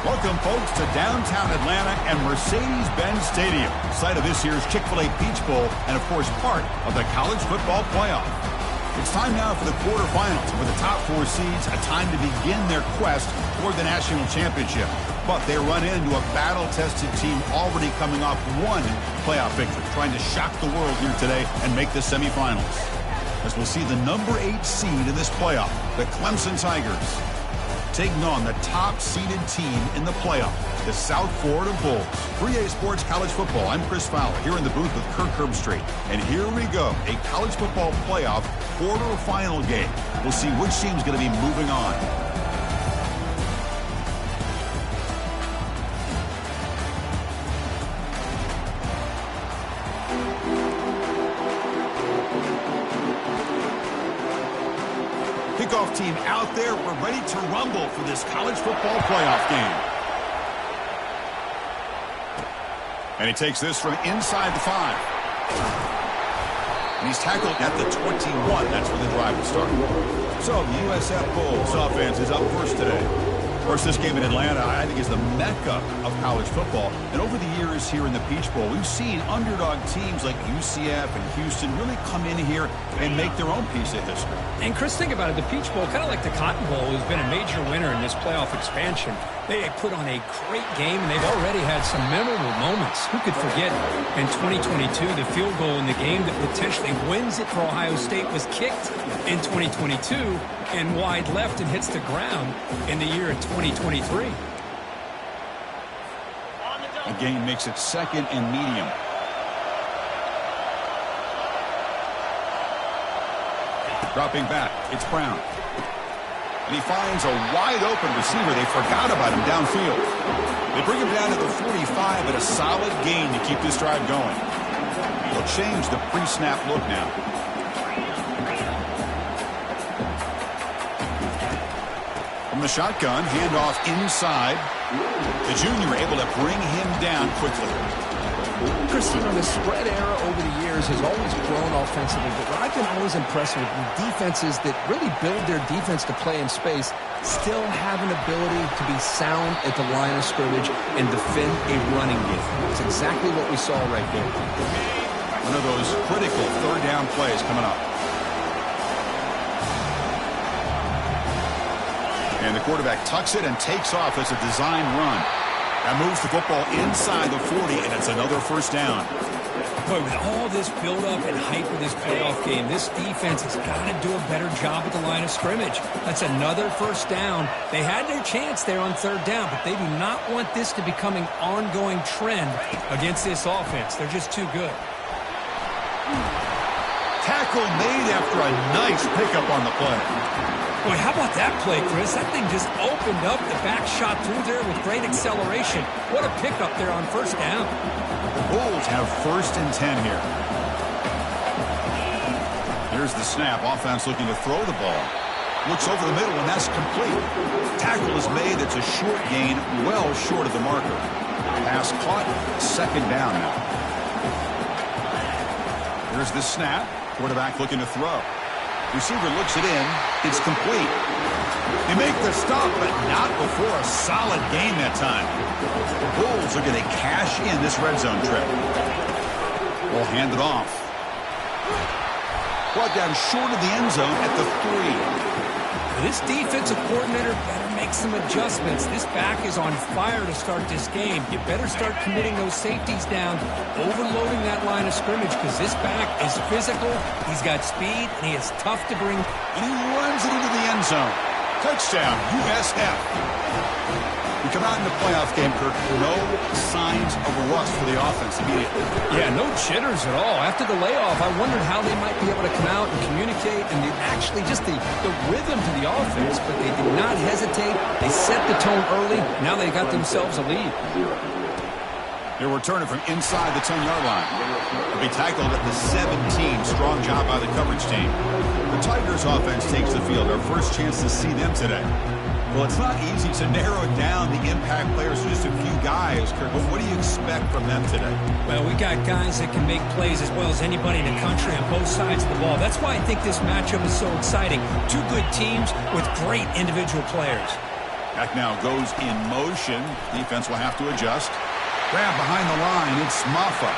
Welcome, folks, to downtown Atlanta and Mercedes-Benz Stadium, site of this year's Chick-fil-A Peach Bowl and, of course, part of the college football playoff. It's time now for the quarterfinals, with the top four seeds a time to begin their quest toward the national championship. But they run into a battle-tested team already coming off one playoff victory, trying to shock the world here today and make the semifinals. As we'll see the number 8 seed in this playoff, the Clemson Tigers, taking on the top-seeded team in the playoff, the South Florida Bulls. 3A Sports College Football. I'm Chris Fowler here in the booth with Kirk Herbstreit. And here we go, a college football playoff quarterfinal game. We'll see which team's going to be moving on. Kickoff team out there. We're ready to rumble for this college football playoff game. And he takes this from inside the 5. And he's tackled at the 21. That's where the drive will start. So the USF Bulls offense is up first today. Of course, this game in Atlanta, I think, is the mecca of college football. And over the years here in the Peach Bowl, we've seen underdog teams like UCF and Houston really come in here and make their own piece of history. And Chris, think about it. The Peach Bowl, kind of like the Cotton Bowl, has been a major winner in this playoff expansion. They put on a great game, and they've already had some memorable moments. Who could forget in 2022, the field goal in the game that potentially wins it for Ohio State was kicked in 2022 and wide left and hits the ground in the year of 2023. The game makes it second and medium. Dropping back, it's Brown. And he finds a wide-open receiver. They forgot about him downfield. They bring him down to the 45, but a solid gain to keep this drive going. They'll change the pre-snap look now. From the shotgun, handoff inside. The junior able to bring him down quickly. Christine, the spread era over the years has always grown offensively, but what I've been always impressed with defenses that really build their defense to play in space still have an ability to be sound at the line of scrimmage and defend a running game. That's exactly what we saw right there. One of those critical third down plays coming up. And the quarterback tucks it and takes off as a design run. That moves the football inside the 40, and it's another first down. Boy, with all this build-up and hype of this playoff game, this defense has got to do a better job at the line of scrimmage. That's another first down. They had their chance there on third down, but they do not want this to become an ongoing trend against this offense. They're just too good. Tackle made after a nice pickup on the play. Boy, how about that play, Chris? That thing just opened up. The back shot through there with great acceleration. What a pickup there on first down. The Bulls have first and 10 here. Here's the snap. Offense looking to throw the ball. Looks over the middle, and that's complete. Tackle is made. It's a short gain, well short of the marker. Pass caught. Second down now. Here's the snap. Quarterback looking to throw. Receiver looks it in. It's complete. They make the stop, but not before a solid gain that time. The Bulls are going to cash in this red zone trip. We'll hand it off. Brought down short of the end zone at the 3. This defensive coordinator better make some adjustments. This back is on fire to start this game. You better start committing those safeties down, overloading that line of scrimmage, because this back is physical, he's got speed, and he is tough to bring. And he runs it into the end zone. Touchdown, USF. We come out in the playoff game, Kirk. No signs of a rust for the offense immediately. Yeah, no jitters at all. After the layoff, I wondered how they might be able to come out and communicate, and actually just the rhythm to the offense, but they did not hesitate. They set the tone early. Now they got themselves a lead. They're returning from inside the 10-yard line. They'll be tackled at the 17. Strong job by the coverage team. The Tigers offense takes the field. Our first chance to see them today. Well, it's not easy to narrow down the impact players to just a few guys, Kirk, but what do you expect from them today? Well, we got guys that can make plays as well as anybody in the country on both sides of the ball. That's why I think this matchup is so exciting. Two good teams with great individual players. Back now goes in motion. Defense will have to adjust. Grab behind the line. It's Maffa.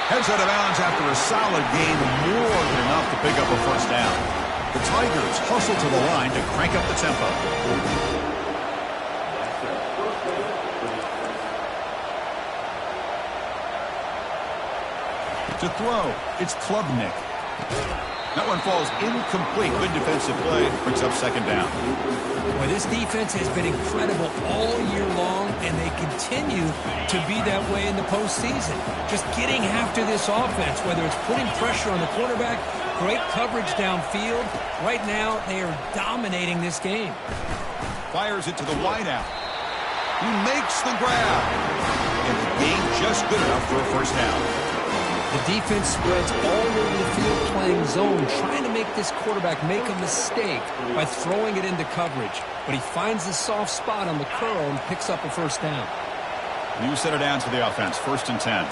Heads out of bounds after a solid gain, more than enough to pick up a first down. The Tigers hustle to the line to crank up the tempo. To throw, it's Klubnik. That one falls incomplete. Good defensive play. Brings up second down. Well, this defense has been incredible all year long, and they continue to be that way in the postseason. Just getting after this offense, whether it's putting pressure on the quarterback, great coverage downfield. Right now, they are dominating this game. Fires it to the wideout. He makes the grab. And the gain just good enough for a first down. The defense spreads all over the field playing zone, trying to make this quarterback make a mistake by throwing it into coverage. But he finds the soft spot on the curl and picks up a first down. New set of downs for the offense. 1st and 10.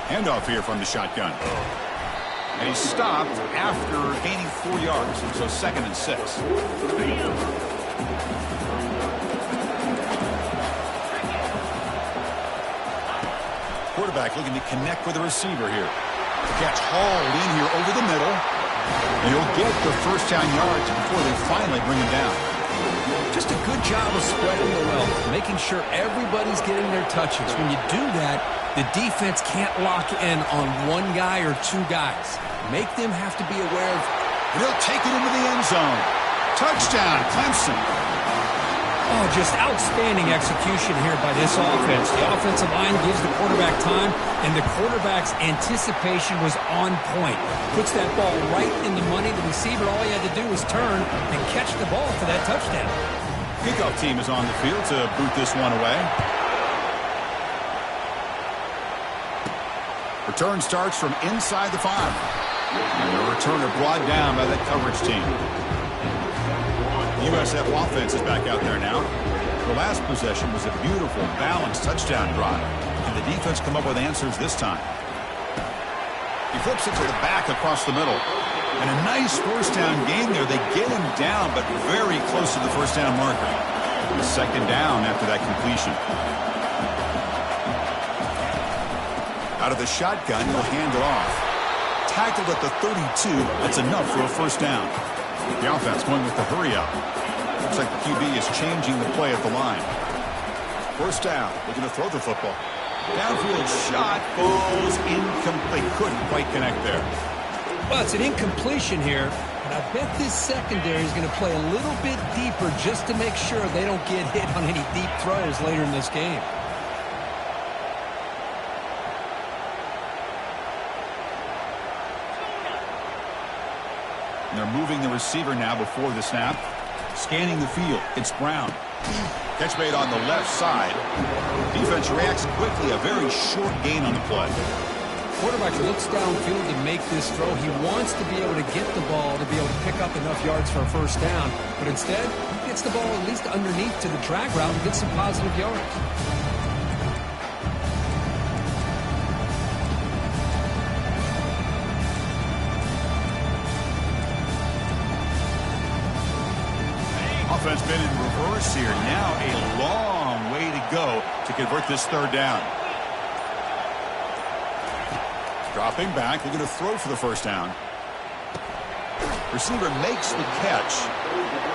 Handoff here from the shotgun. And he stopped after gaining 4 yards. So 2nd and 6. Quarterback looking to connect with the receiver here. The catch hauled in here over the middle. And he'll get the first down yards before they finally bring him down. Just a good job of spreading the wealth, making sure everybody's getting their touches. When you do that, the defense can't lock in on one guy or two guys. Make them have to be aware of. And he'll take it into the end zone. Touchdown, Clemson. Oh, just outstanding execution here by this offense. The offensive line gives the quarterback time, and the quarterback's anticipation was on point. Puts that ball right in the money. The receiver, all he had to do was turn and catch the ball for that touchdown. Kickoff team is on the field to boot this one away. Return starts from inside the 5. And the returner brought down by that coverage team. The USF offense is back out there now. The last possession was a beautiful, balanced touchdown drive. And the defense come up with answers this time. He flips it to the back across the middle. And a nice first down gain there. They get him down, but very close to the first down marker. The second down after that completion. Out of the shotgun, he'll hand it off. Tackled at the 32. That's enough for a first down. The offense going with the hurry up. Looks like the QB is changing the play at the line. First down. Looking to throw the football. Downfield shot falls incomplete. Couldn't quite connect there. Well, it's an incompletion here, but I bet this secondary is going to play a little bit deeper just to make sure they don't get hit on any deep throws later in this game. And they're moving the receiver now before the snap. Scanning the field. It's Brown. Catch made on the left side. Defense reacts quickly. A very short gain on the play. Quarterback looks downfield to make this throw. He wants to be able to get the ball to be able to pick up enough yards for a first down. But instead, he gets the ball at least underneath to the drag route and gets some positive yards. Offense been in reverse here. Now a long way to go to convert this third down. Dropping back, looking to throw for the first down. Receiver makes the catch.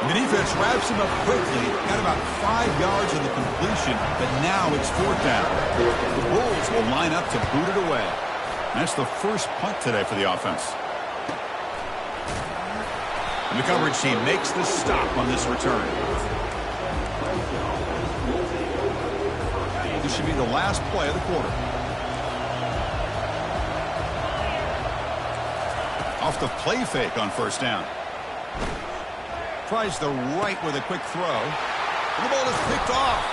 And the defense wraps him up quickly. Got about 5 yards of the completion, but now it's fourth down. The Bulls will line up to boot it away. And that's the first punt today for the offense. And the coverage team makes the stop on this return. This should be the last play of the quarter. Off the play fake on first down. Tries the right with a quick throw. And the ball is picked off.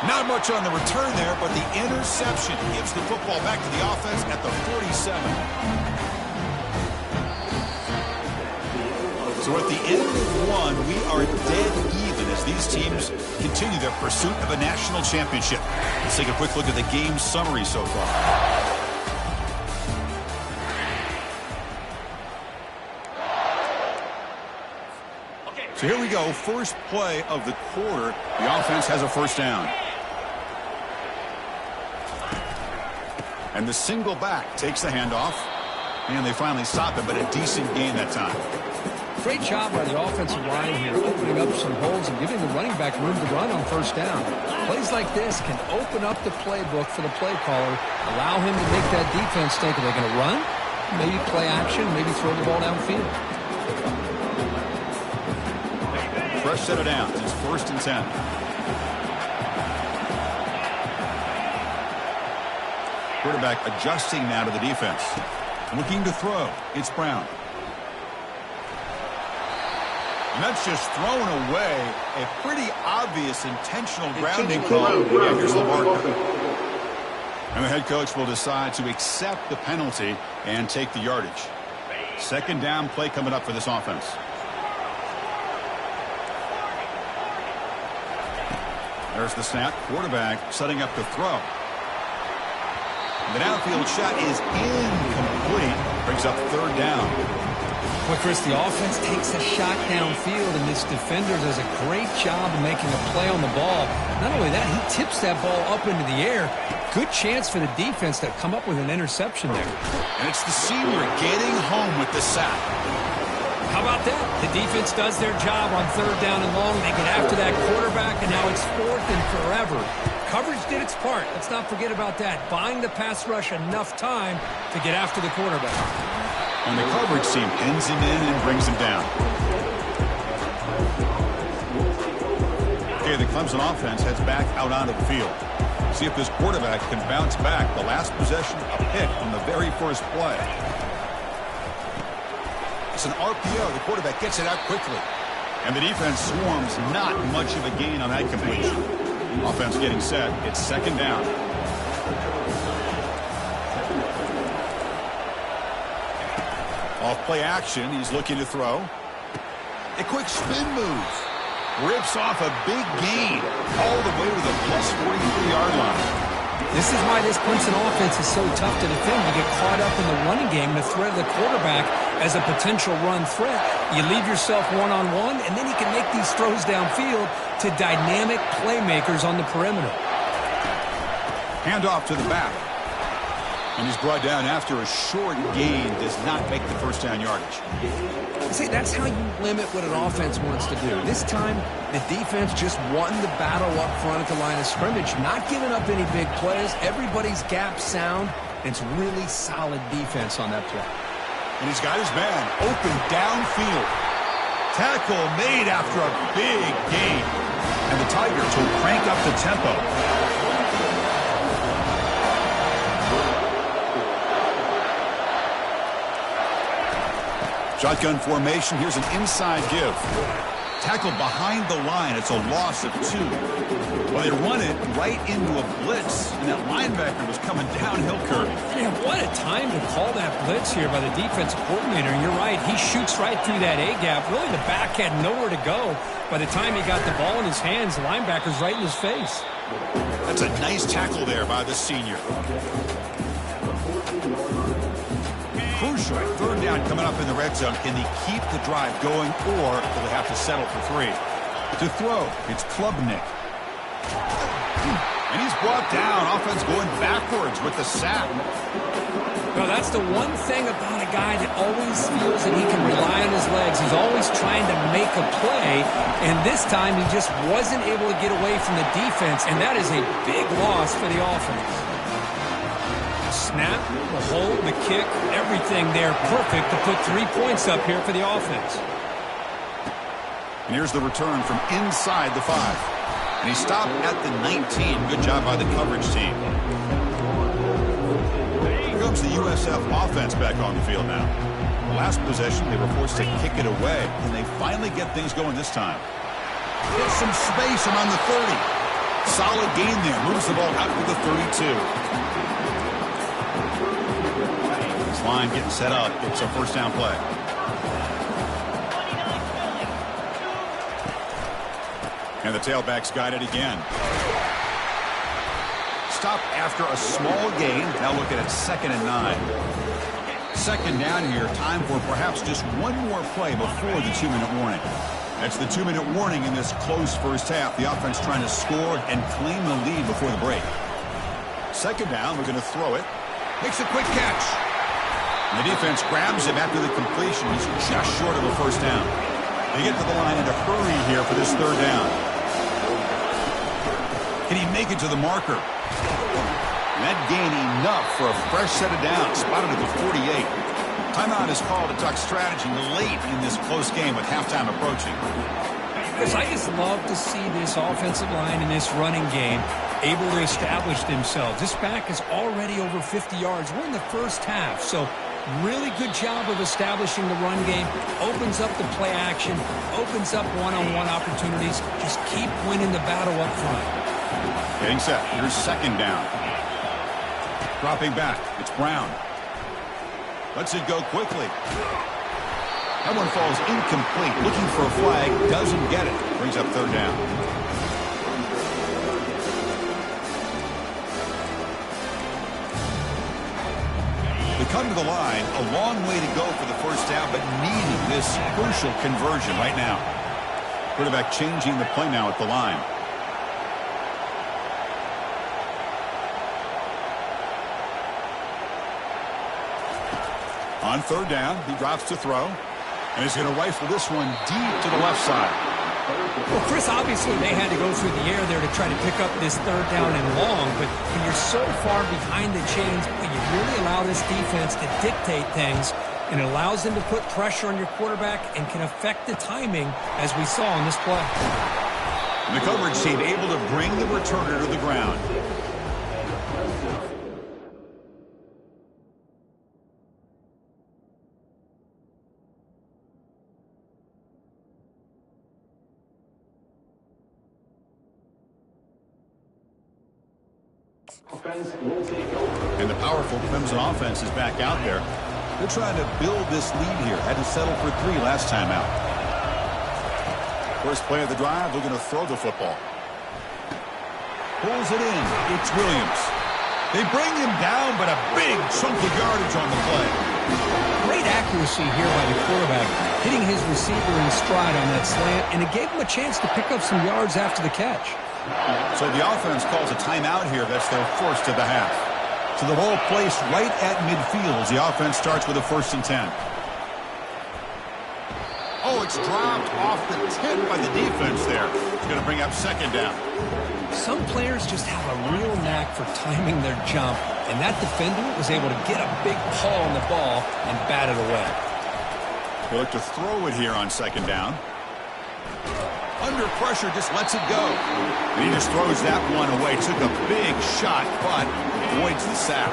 Not much on the return there, but the interception gives the football back to the offense at the 47. So at the end of one, we are dead even as these teams continue their pursuit of a national championship. Let's take a quick look at the game summary so far. So here we go, first play of the quarter. The offense has a first down. And the single back takes the handoff. And they finally stop it, but a decent gain that time. Great job by the offensive line here, opening up some holes and giving the running back room to run on first down. Plays like this can open up the playbook for the play caller, allow him to make that defense think, are they going to run? Maybe play action, maybe throw the ball downfield. Fresh set of downs. It's 1st and 10. Quarterback adjusting now to the defense. Looking to throw. It's Brown. And that's just thrown away. A pretty obvious intentional grounding call. Yeah, here's the marker. And the head coach will decide to accept the penalty and take the yardage. Second down play coming up for this offense. There's the snap. Quarterback setting up to throw. The downfield shot is incomplete. Brings up third down. Well, Chris, the offense takes a shot downfield, and this defender does a great job of making a play on the ball. Not only that, he tips that ball up into the air. Good chance for the defense to come up with an interception there. And it's the senior getting home with the sack. How about that? The defense does their job on third down and long. They get after that quarterback, and now it's 4th and forever. Coverage did its part. Let's not forget about that. Buying the pass rush enough time to get after the quarterback. And the coverage team pins him in and brings him down. Okay, the Clemson offense heads back out onto the field. See if this quarterback can bounce back. The last possession, a pick on the very first play. It's an RPO. The quarterback gets it out quickly. And the defense swarms. Not much of a gain on that completion. Offense getting set. It's second down. Off play action. He's looking to throw. A quick spin move. Rips off a big gain. All the way to the plus 43-yard line. This is why this Clemson offense is so tough to defend. You get caught up in the running game, the threat of the quarterback as a potential run threat. You leave yourself one-on-one, and then you can make these throws downfield to dynamic playmakers on the perimeter. Handoff to the back. And he's brought down after a short gain. Does not make the first down yardage. See, that's how you limit what an offense wants to do. This time, the defense just won the battle up front at the line of scrimmage, not giving up any big plays. Everybody's gap sound. It's really solid defense on that play. And he's got his man open downfield. Tackle made after a big gain. And the Tigers will crank up the tempo. Shotgun formation. Here's an inside give. Tackled behind the line. It's a loss of 2. Well, they run it right into a blitz, and that linebacker was coming downhill curve. Man, what a time to call that blitz here by the defensive coordinator. And you're right, he shoots right through that A-gap. Really, the back had nowhere to go. By the time he got the ball in his hands, the linebacker's right in his face. That's a nice tackle there by the senior. Crucial. Third down coming up in the red zone. Can they keep the drive going, or will they have to settle for 3? To throw, it's Klubnik. And he's brought down. Offense going backwards with the sack. No, that's the one thing about a guy that always feels that he can rely on his legs. He's always trying to make a play, and this time he just wasn't able to get away from the defense, and that is a big loss for the offense. Snap, the hold, the kick, everything there perfect to put 3 points up here for the offense. And here's the return from inside the 5. And he stopped at the 19. Good job by the coverage team. Here comes the USF offense back on the field now. The last possession, they were forced to kick it away, and they finally get things going this time. There's some space around the 30. Solid gain there. Moves the ball out to the 32. Line getting set up. It's a first down play. And the tailback's got it again. Stop after a small gain. Now looking at 2nd and 9. Second down here. Time for perhaps just one more play before the 2-minute warning. That's the 2-minute warning in this close first half. The offense trying to score and claim the lead before the break. Second down, we're going to throw it. Makes a quick catch. And the defense grabs him after the completion. He's just short of a first down. They get to the line in a hurry here for this third down. Can he make it to the marker? And that gain enough for a fresh set of downs. Spotted at the 48. Timeout is called to talk strategy late in this close game with halftime approaching. Chris, I just love to see this offensive line in this running game able to establish themselves. This back is already over 50 yards. We're in the first half, so really good job of establishing the run game. Opens up the play action, opens up one-on-one opportunities. Just keep winning the battle up front. Getting set. Here's second down. Dropping back. It's Brown. Lets it go quickly. That one falls incomplete. Looking for a flag. Doesn't get it. Brings up third down. They come to the line. A long way to go for the first down, but needing this crucial conversion right now. Quarterback changing the play now at the line. On third down, he drops to throw, and he's going to rifle this one deep to the left side. Well, Chris, obviously they had to go through the air there to try to pick up this third down and long, but when you're so far behind the chains, you really allow this defense to dictate things, and it allows them to put pressure on your quarterback and can affect the timing, as we saw in this play. And the coverage team able to bring the returner to the ground. And the powerful Clemson offense is back out there. They're trying to build this lead here. Had to settle for 3 last time out. First play of the drive, they're going to throw the football. Pulls it in. It's Williams. They bring him down, but a big chunk of yardage on the play. Great accuracy here by the quarterback, hitting his receiver in stride on that slant, and it gave him a chance to pick up some yards after the catch. So the offense calls a timeout here. That's their first of the half. So the ball placed right at midfield as the offense starts with a 1st and 10. Oh, it's dropped off the tip by the defense there. It's going to bring up second down. Some players just have a real knack for timing their jump, and that defender was able to get a big pull on the ball and bat it away. They look to throw it here on second down. Under pressure, just lets it go. And he just throws that one away. Took a big shot, but avoids the sack.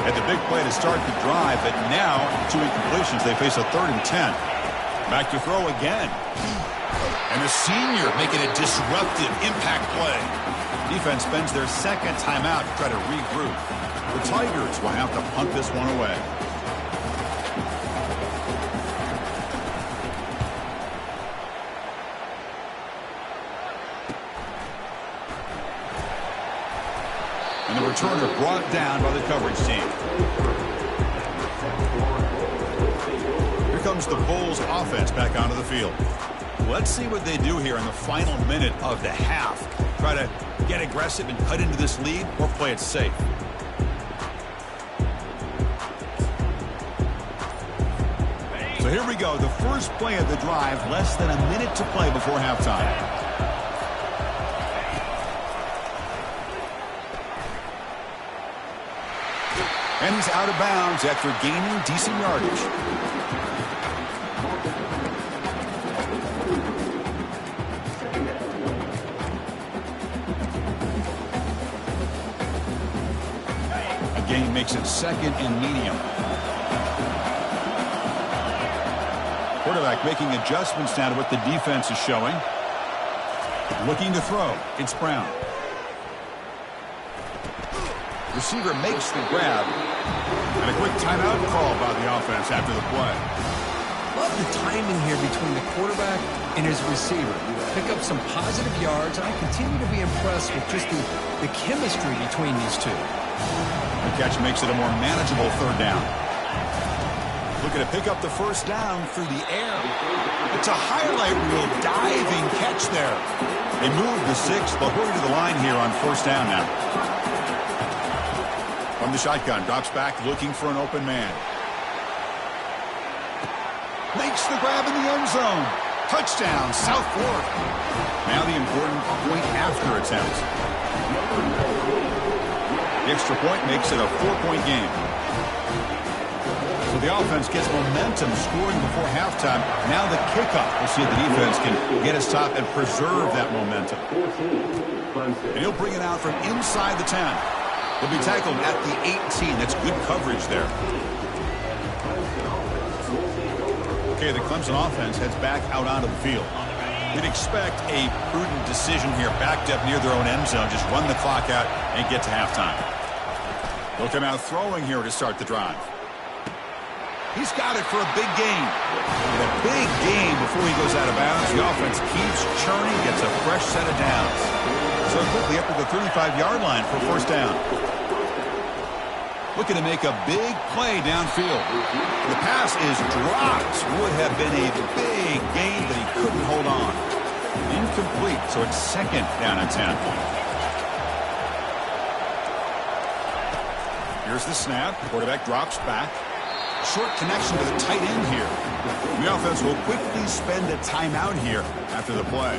Had the big play to start the drive, but now, 2 incompletions, they face a 3rd and 10. Back to throw again. And the senior making a disruptive impact play. Defense spends their second timeout to try to regroup. The Tigers will have to punt this one away. And the returner brought down by the coverage team. Here comes the Bulls offense back onto the field. Let's see what they do here in the final minute of the half. Try to get aggressive and cut into this lead or play it safe. So here we go. The first play of the drive, less than a minute to play before halftime. And he's out of bounds after gaining decent yardage. A gain makes it 2nd and medium. Quarterback making adjustments now to what the defense is showing. Looking to throw. It's Brown. Receiver makes the grab. And a quick timeout call by the offense after the play. Love the timing here between the quarterback and his receiver. Pick up some positive yards, and I continue to be impressed with just the chemistry between these two. The catch makes it a more manageable 3rd down. Looking to pick up the first down through the air. It's a highlight reel diving catch there. They move the 6. They'll hurry to the line here on first down now. From the shotgun, drops back looking for an open man. Makes the grab in the end zone. Touchdown, South Florida. Now the important point after attempt. The extra point makes it a 4-point game. So the offense gets momentum scoring before halftime. Now the kickoff. We'll see if the defense can get his top and preserve that momentum. And he'll bring it out from inside the 10. He'll be tackled at the 18. That's good coverage there. Okay, the Clemson offense heads back out onto the field. We'd expect a prudent decision here, backed up near their own end zone. Just run the clock out and get to halftime. They'll come out throwing here to start the drive. He's got it for a big gain. And a big gain before he goes out of bounds. The offense keeps churning, gets a fresh set of downs. So quickly up to the 35-yard line for first down. Looking to make a big play downfield. The pass is dropped. Would have been a big gain, but he couldn't hold on. Incomplete, so it's second down and 10. Here's the snap. Quarterback drops back. Short connection to the tight end here. The offense will quickly spend a timeout here after the play.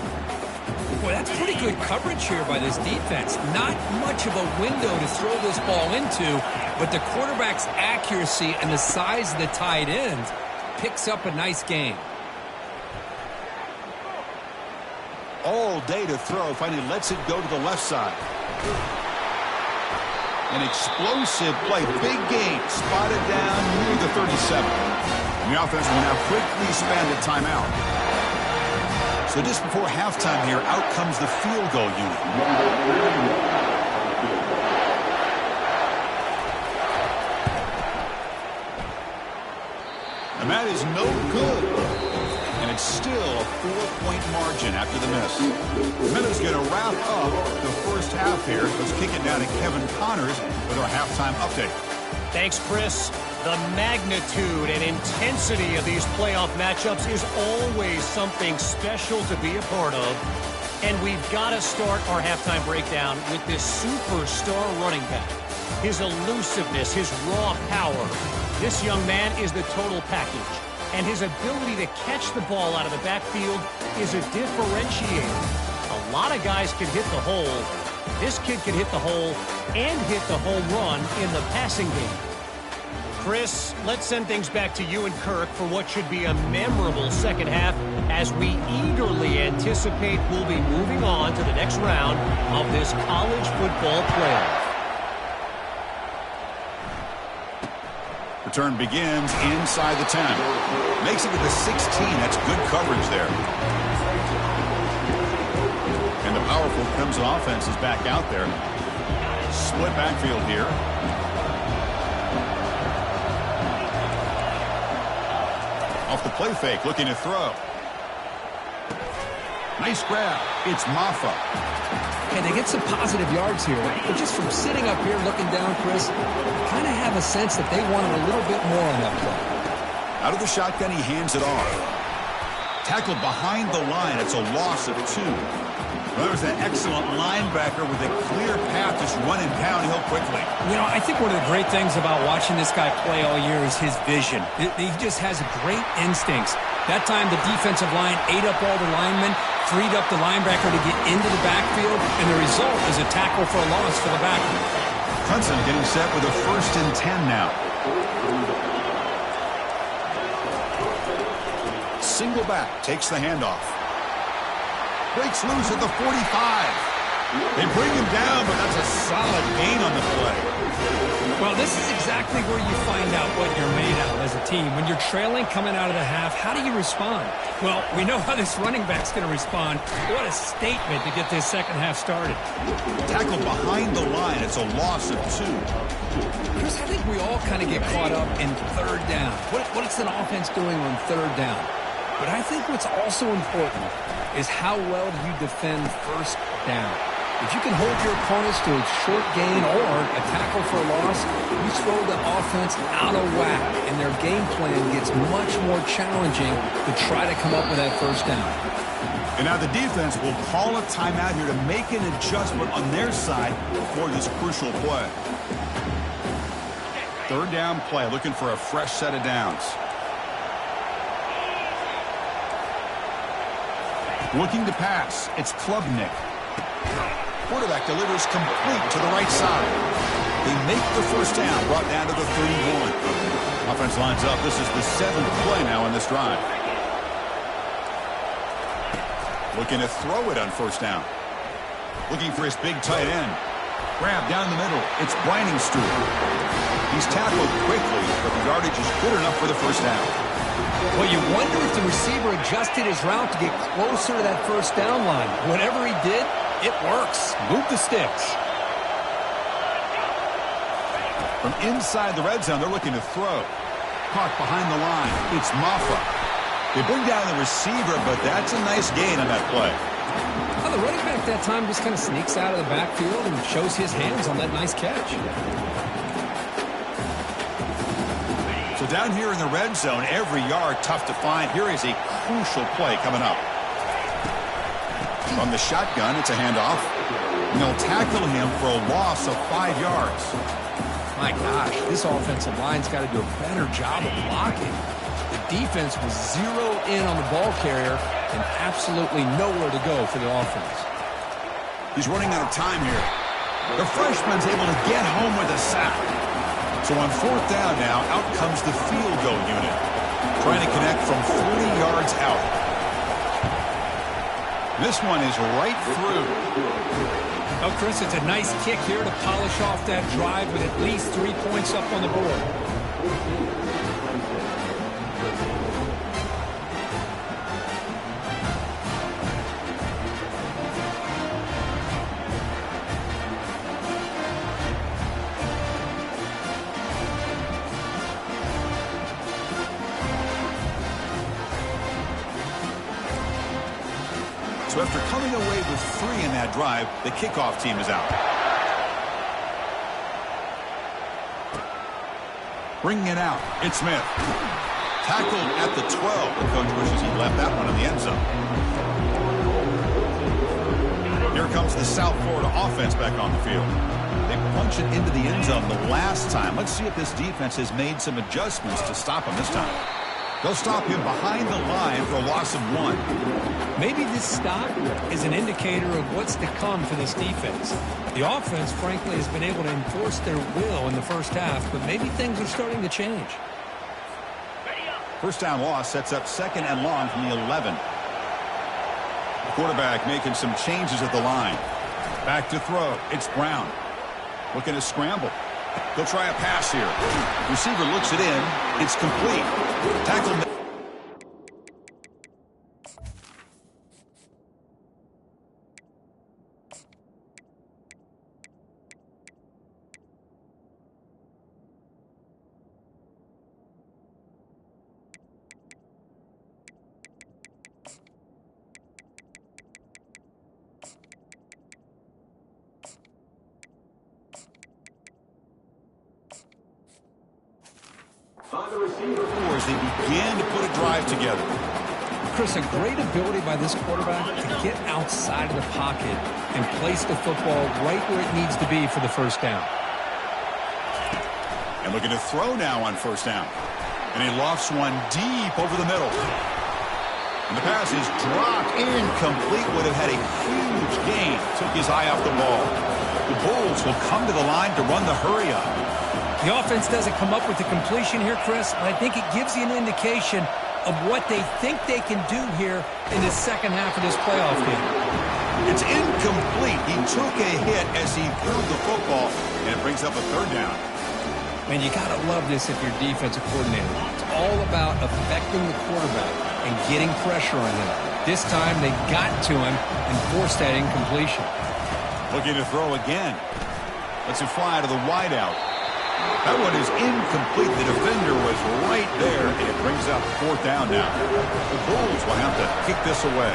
Boy, that's pretty good coverage here by this defense. Not much of a window to throw this ball into, but the quarterback's accuracy and the size of the tight end picks up a nice gain. All day to throw. Finally lets it go to the left side. An explosive play. Big gain. Spotted down near the 37. And the offense will now quickly spend a timeout. So just before halftime here, out comes the field goal unit. And that is no good. And it's still a 4-point margin after the miss. The Meadows going to wrap up the first half here. Let's kick it down to Kevin Connors with our halftime update. Thanks, Chris. The magnitude and intensity of these playoff matchups is always something special to be a part of. And we've got to start our halftime breakdown with this superstar running back. His elusiveness, his raw power. This young man is the total package. And his ability to catch the ball out of the backfield is a differentiator. A lot of guys can hit the hole. This kid can hit the hole and hit the home run in the passing game. Chris, let's send things back to you and Kirk for what should be a memorable second half as we eagerly anticipate we'll be moving on to the next round of this college football playoff. Return begins inside the 10. Makes it to the 16. That's good coverage there. And the powerful Clemson offense is back out there. Split backfield here. Off the play fake, looking to throw. Nice grab. It's Maffa. And they get some positive yards here. But just from sitting up here looking down, Chris, kind of have a sense that they wanted a little bit more on that play. Out of the shotgun, he hands it off. Tackled behind the line. It's a loss of 2. Well, there's an excellent linebacker with a clear path, just running downhill quickly. You know, I think one of the great things about watching this guy play all year is his vision. He just has great instincts. That time, the defensive line ate up all the linemen, freed up the linebacker to get into the backfield, and the result is a tackle for a loss for the backer. Clemson getting set with a 1st and 10 now. Single back, takes the handoff. Breaks loose at the 45. They bring him down, but that's a solid gain on the play. Well, this is exactly where you find out what you're made of as a team. When you're trailing coming out of the half, how do you respond? Well, we know how this running back's going to respond. What a statement to get this second half started. Tackled behind the line. It's a loss of 2. Chris, I think we all kind of get caught up in third down. What's an offense doing on third down? But I think what's also important is how well do you defend first down. If you can hold your opponents to a short gain or a tackle for a loss, you throw the offense out of whack, and their game plan gets much more challenging to try to come up with that first down. And now the defense will call a timeout here to make an adjustment on their side for this crucial play. Third down play, looking for a fresh set of downs. Looking to pass, it's Klubnik. Quarterback delivers complete to the right side. They make the first down, brought down to the 31. Offense lines up. This is the 7th play now on this drive. Looking to throw it on first down. Looking for his big tight end. Grab down the middle. It's Briningstool. He's tackled quickly, but the yardage is good enough for the first down. Well, you wonder if the receiver adjusted his route to get closer to that first down line. Whatever he did, it works. Move the sticks. From inside the red zone, they're looking to throw. Caught behind the line. It's Maffa. They bring down the receiver, but that's a nice gain on that play. Well, the running back that time just kind of sneaks out of the backfield and shows his hands on that nice catch. So down here in the red zone, every yard tough to find. Here is a crucial play coming up. From the shotgun, it's a handoff. And they'll tackle him for a loss of 5 yards. My gosh, this offensive line's got to do a better job of blocking. The defense was zeroed in on the ball carrier and absolutely nowhere to go for the offense. He's running out of time here. The freshman's able to get home with a sack. So on fourth down now, out comes the field goal unit. Trying to connect from 40 yards out. This one is right through. Oh, Chris, it's a nice kick here to polish off that drive with at least 3 points up on the board. So after coming away with 3 in that drive, the kickoff team is out. Bringing it out, it's Smith. Tackled at the 12. The coach wishes he left that one in the end zone. Here comes the South Florida offense back on the field. They punch it into the end zone the last time. Let's see if this defense has made some adjustments to stop him this time. They'll stop him behind the line for a loss of 1. Maybe this stop is an indicator of what's to come for this defense. The offense, frankly, has been able to enforce their will in the first half, but maybe things are starting to change. First down loss sets up 2nd and long from the 11. The quarterback making some changes at the line. Back to throw. It's Brown. Looking to scramble. They'll try a pass here. Receiver looks it in. It's complete. Tackle. As they began to put a drive together. Chris, a great ability by this quarterback to get outside of the pocket and place the football right where it needs to be for the first down. And looking to throw now on first down. And he lofts one deep over the middle. And the pass is dropped. Incomplete. Would have had a huge gain. Took his eye off the ball. The Bulls will come to the line to run the hurry up. The offense doesn't come up with the completion here, Chris, but I think it gives you an indication of what they think they can do here in the second half of this playoff game. It's incomplete. He took a hit as he threw the football, and it brings up a third down. Man, you got to love this if you're defensive coordinator. It's all about affecting the quarterback and getting pressure on him. This time they got to him and forced that incompletion. Looking to throw again. Lets it fly to the wideout. That one is incomplete. The defender was right there, and it brings up fourth down now. The Bulls will have to kick this away.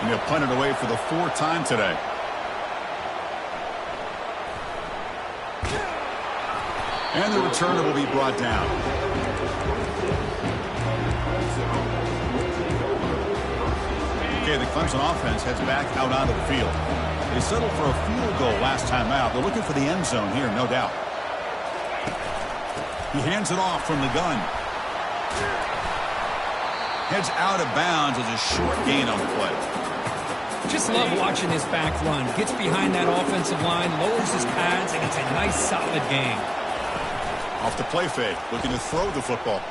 And they'll punt it away for the 4th time today. And the returner will be brought down. Okay, the Clemson offense heads back out onto the field. They settled for a field goal last time out. They're looking for the end zone here, no doubt. He hands it off from the gun. Heads out of bounds as a short gain on the play. Just love watching this back run. Gets behind that offensive line, lowers his pads, and it's a nice, solid gain. Off the play fake, looking to throw the football.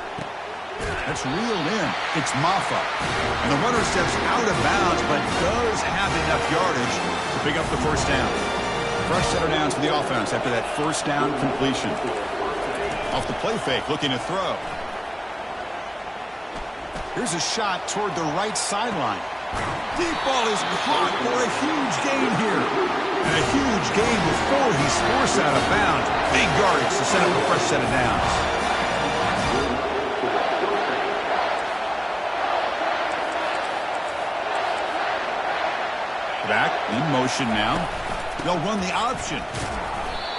That's reeled in. It's Maffa. And the runner steps out of bounds, but does have enough yardage to pick up the first down. Fresh set of downs for the offense after that first down completion. Off the play fake, looking to throw. Here's a shot toward the right sideline. Deep ball is caught for a huge gain here. And a huge gain before he's forced out of bounds. Big yardage to set up a fresh set of downs. Back in motion now. They'll run the option.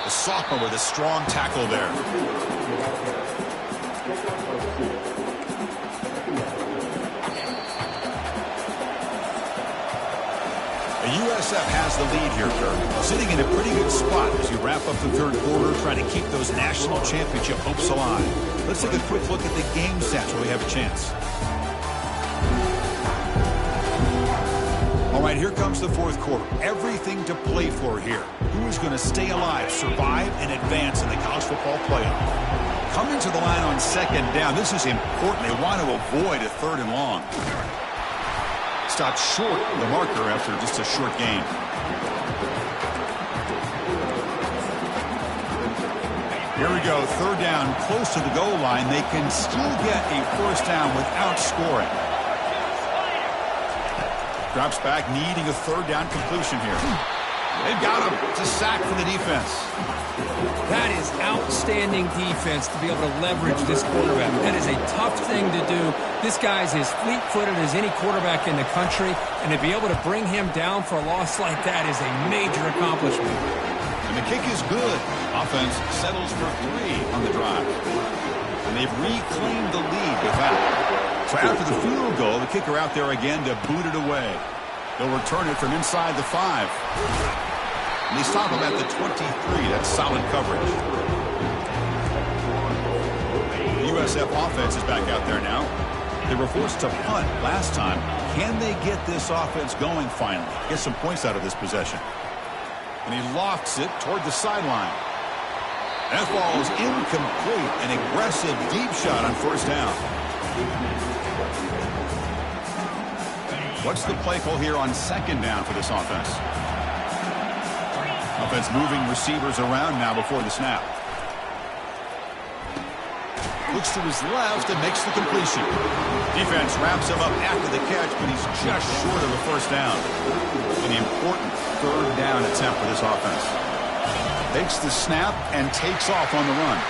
The sophomore with a strong tackle there. The USF has the lead here, Kirk. Sitting in a pretty good spot as you wrap up the third quarter, trying to keep those national championship hopes alive. Let's take a quick look at the game stats where we have a chance. All right, here comes the fourth quarter. Everything to play for here. Who is going to stay alive, survive, and advance in the college football playoff? Coming to the line on second down. This is important. They want to avoid a third and long. Stopped short of the marker after just a short gain. Here we go. Third down, close to the goal line. They can still get a first down without scoring. Drops back, needing a third down completion here. They've got him. It's a sack for the defense. That is outstanding defense to be able to leverage this quarterback. That is a tough thing to do. This guy's as fleet-footed as any quarterback in the country, and to be able to bring him down for a loss like that is a major accomplishment. And the kick is good. Offense settles for 3 on the drive. And they've reclaimed the lead with that. So after the field goal, the kicker out there again to boot it away. They'll return it from inside the 5. And they stop him at the 23. That's solid coverage. The USF offense is back out there now. They were forced to punt last time. Can they get this offense going finally? Get some points out of this possession. And he lofts it toward the sideline. That ball is incomplete. An aggressive deep shot on first down. What's the play call here on second down for this offense? Offense moving receivers around now before the snap. Looks to his left and makes the completion. Defense wraps him up after the catch, but he's just short of a first down. An important third down attempt for this offense. Takes the snap and takes off on the run.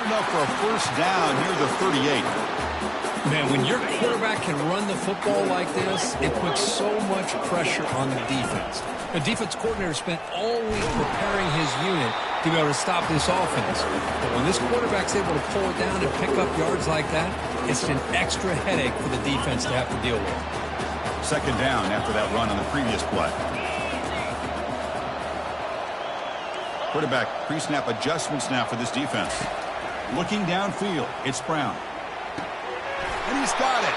Enough for a first down near the 38. Man, when your quarterback can run the football like this, it puts so much pressure on the defense. The defense coordinator spent all week preparing his unit to be able to stop this offense. But when this quarterback's able to pull it down and pick up yards like that, it's an extra headache for the defense to have to deal with. Second down after that run on the previous play. Quarterback pre-snap adjustments now for this defense. Looking downfield, it's Brown. And he's got it.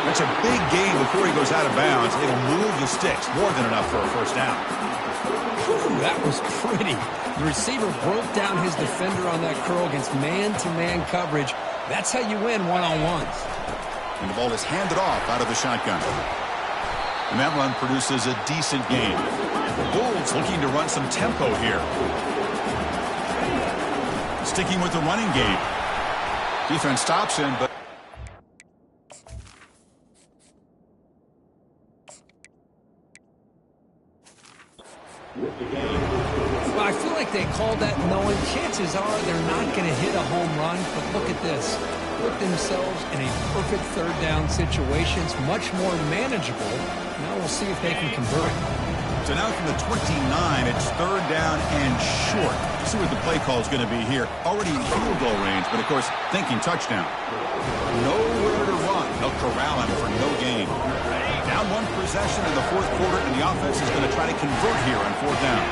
That's a big gain before he goes out of bounds. It'll move the sticks. More than enough for a first down. Whew, that was pretty. The receiver broke down his defender on that curl against man-to-man coverage. That's how you win one-on-ones. And the ball is handed off out of the shotgun. And that run produces a decent gain. The Bulls looking to run some tempo here. Sticking with the running game. Defense stops him, but well, I feel like they called that knowing chances are they're not going to hit a home run, but look at this. Put themselves in a perfect third down situation. It's much more manageable. Now we'll see if they can convert. So now from the 29, it's third down and short. Let's see what the play call is going to be here. Already in field goal range, but of course, thinking touchdown. Nowhere to run. They'll corral him for no gain. Down one possession in the fourth quarter, and the offense is going to try to convert here on fourth down.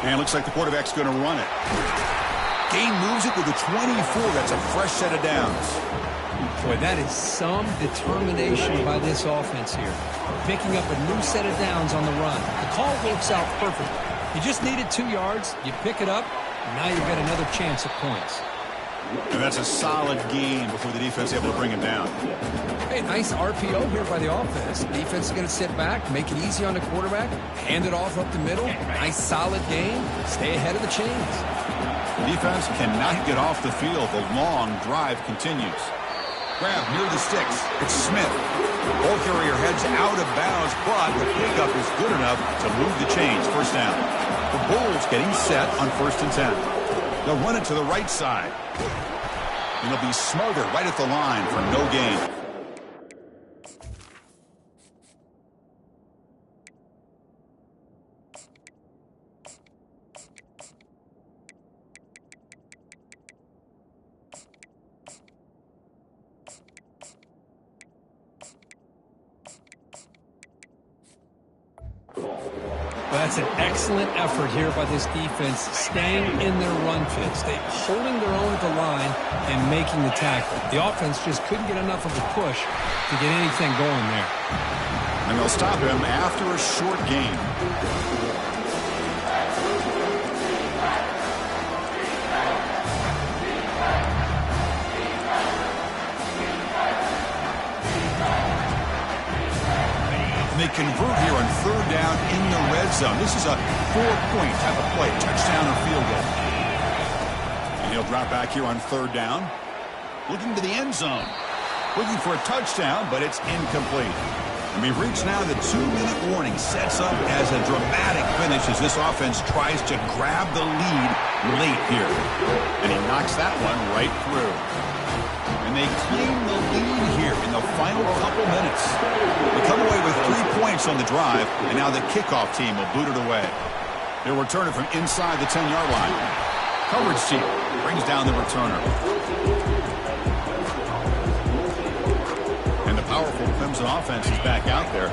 And it looks like the quarterback's going to run it. Gain moves it to the 24. That's a fresh set of downs. Boy, that is some determination by this offense here. Picking up a new set of downs on the run. The call works out perfect. You just needed 2 yards. You pick it up, and now you've got another chance at points. And that's a solid gain before the defense is able to bring him down. Hey, nice RPO here by the offense. Defense is going to sit back, make it easy on the quarterback, hand it off up the middle. Nice solid gain. Stay ahead of the chains. The defense cannot get off the field. The long drive continues. Grab near the sticks. It's Smith. Ball carrier heads out of bounds, but the pickup is good enough to move the chains. First down. The Bulls getting set on 1st and 10. They'll run it to the right side. And it'll be smothered right at the line for no gain. Well, that's an excellent effort here by this defense, staying in their run fit, holding their own at the line and making the tackle. The offense just couldn't get enough of a push to get anything going there. And they'll stop him after a short gain. They convert here on third down in the red zone. This is a 4-point type of play, touchdown or field goal. And he'll drop back here on third down. Looking to the end zone. Looking for a touchdown, but it's incomplete. And we've reached now the 2-minute warning. Sets up as a dramatic finish as this offense tries to grab the lead late here. And he knocks that one right through. And they claim the lead here in the final couple minutes. They come away with 3 points on the drive, and now the kickoff team will boot it away. They'll return it from inside the 10-yard line. Coverage team brings down the returner. And the powerful Clemson offense is back out there.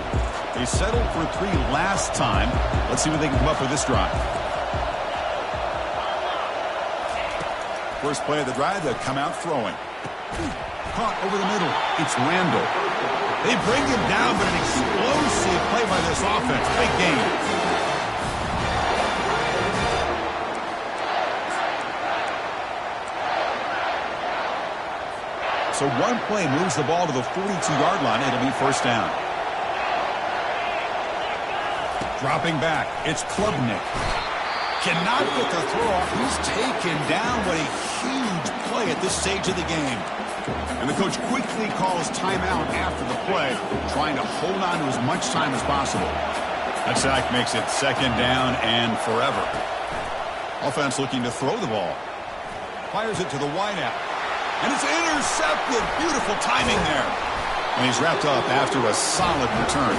They settled for 3 last time. Let's see what they can come up with this drive. First play of the drive, they'll come out throwing. Caught over the middle. It's Randall. They bring him down, but an explosive play by this offense. Big game. So one play moves the ball to the 42-yard line. It'll be first down. Dropping back. It's Klubnik. Cannot get the throw off. He's taken down. What a huge play at this stage of the game. And the coach quickly calls timeout after the play, trying to hold on to as much time as possible. That sack makes it second down and forever. Offense looking to throw the ball. Fires it to the wideout. And it's intercepted. Beautiful timing there. And he's wrapped up after a solid return.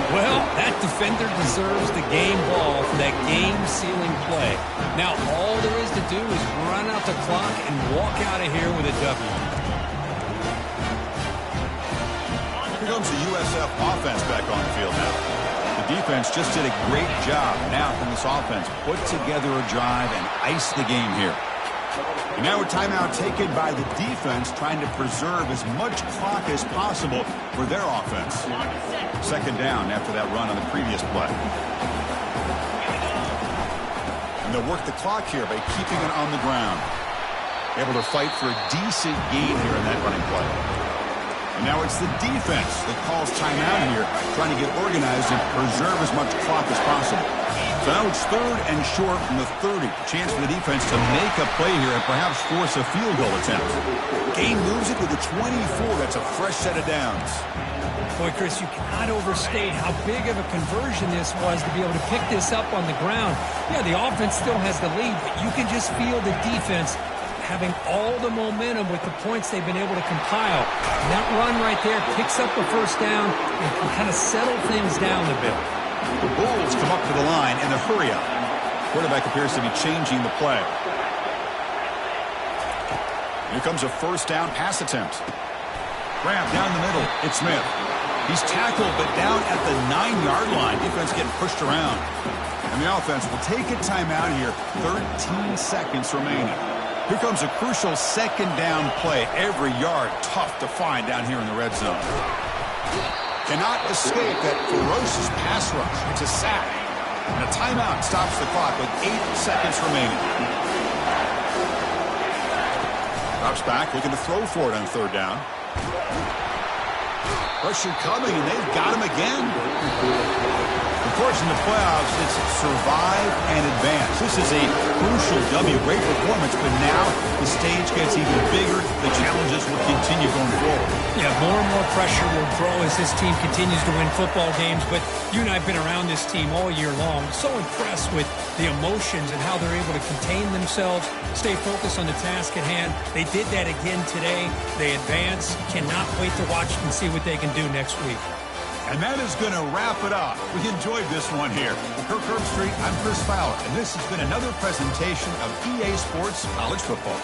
Well, that defender deserves the game ball for that game-sealing play. Now, all there is to do is run out the clock and walk out of here with a W. Here comes the USF offense back on the field now. The defense just did a great job. Now can this offense put together a drive and ice the game here. And now a timeout taken by the defense, trying to preserve as much clock as possible for their offense. Second down after that run on the previous play. And they'll work the clock here by keeping it on the ground. Able to fight for a decent gain here in that running play. And now it's the defense that calls timeout here, trying to get organized and preserve as much clock as possible. So now it's third and short from the 30. Chance for the defense to make a play here and perhaps force a field goal attempt. Gain moves it with a 24. That's a fresh set of downs. Boy, Chris, you cannot overstate how big of a conversion this was to be able to pick this up on the ground. Yeah, the offense still has the lead, but you can just feel the defense having all the momentum with the points they've been able to compile. And that run right there picks up the first down and can kind of settle things down a bit. The Bulls come up to the line in the hurry-up. Quarterback appears to be changing the play. Here comes a first down pass attempt. Grab down the middle. It's Smith. He's tackled, but down at the 9-yard line. Defense getting pushed around. And the offense will take a timeout here. 13 seconds remaining. Here comes a crucial second down play. Every yard tough to find down here in the red zone. Cannot escape that ferocious pass rush. It's a sack. And a timeout stops the clock with 8 seconds remaining. Drops back, looking to throw for it on third down. Pressure coming, and they've got him again. Of course, in the playoffs, it's survive and advance. This is a crucial W. Great performance, but now the stage gets even bigger. The challenges will continue going forward. Yeah, more and more pressure will grow as this team continues to win football games. But you and I have been around this team all year long. So impressed with the emotions and how they're able to contain themselves, stay focused on the task at hand. They did that again today. They advance. Cannot wait to watch and see what they can do next week. And that is going to wrap it up. We enjoyed this one here. For Kirk Herbstreit, I'm Chris Fowler, and this has been another presentation of EA Sports College Football.